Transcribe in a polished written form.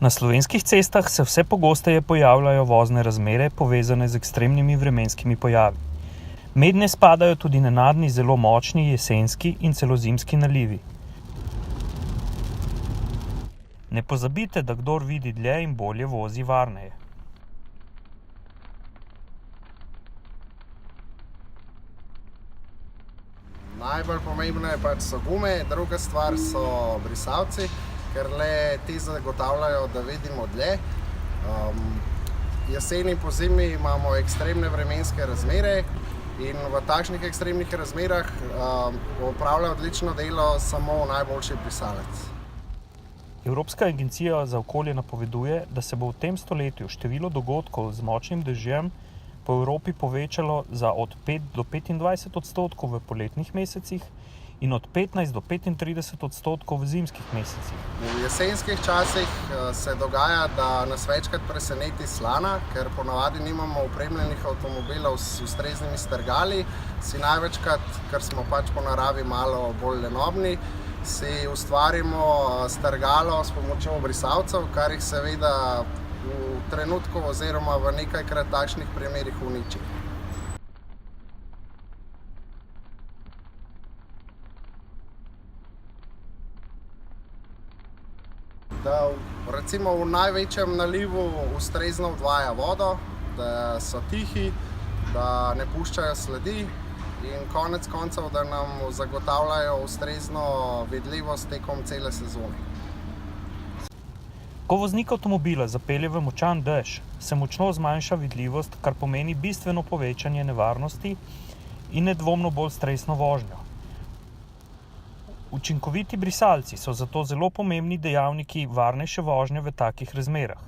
Na slovenskih cestah se vse pogosteje pojavljajo vozne razmere, povezane z ekstremnimi vremenskimi pojavi. Mednje spadajo tudi nenadni zelo močni jesenski in celo zimski nalivi. Ne pozabite, da kdor vidi dlje in bolje, vozi varneje. Najbolj pomembne so gume, druga stvar so brisalci, ker le ti zagotavljajo, da vidimo dlje. Jeseni in pozimi imamo ekstremne vremenske razmere in v takšnih ekstremnih razmerah opravlja odlično delo samo najboljši brisalec. Evropska agencija za okolje napoveduje, da se bo v tem stoletju število dogodkov z močnim dežjem po Evropi povečalo za od 5 do 25% v poletnih mesecih in od 15 do 35% v zimskih mesecih. V jesenskih časih se dogaja, da nas večkrat preseneti slana, ker ponavadi nimamo opremljenih avtomobilov s ustreznimi strgali. Si največkrat, ker smo po naravi malo bolj lenobni, si ustvarimo strgalo s pomočjo brisalcev, kar jih seveda v trenutku oziroma v nekajkrat takšnih primerih uniči. Da recimo v največjem nalivu ustrezno odvaja vodo, da so tihi, da ne puščajo sledi in konec koncev, da nam zagotavljajo ustrezno vidljivost tekom cele sezone. Ko voznik avtomobila zapelje v močan dež, se močno zmanjša vidljivost, kar pomeni bistveno povečanje nevarnosti in nedvomno bolj stresno vožnjo. Učinkoviti brisalci so zato zelo pomembni dejavniki varnejše vožnje v takih razmerah.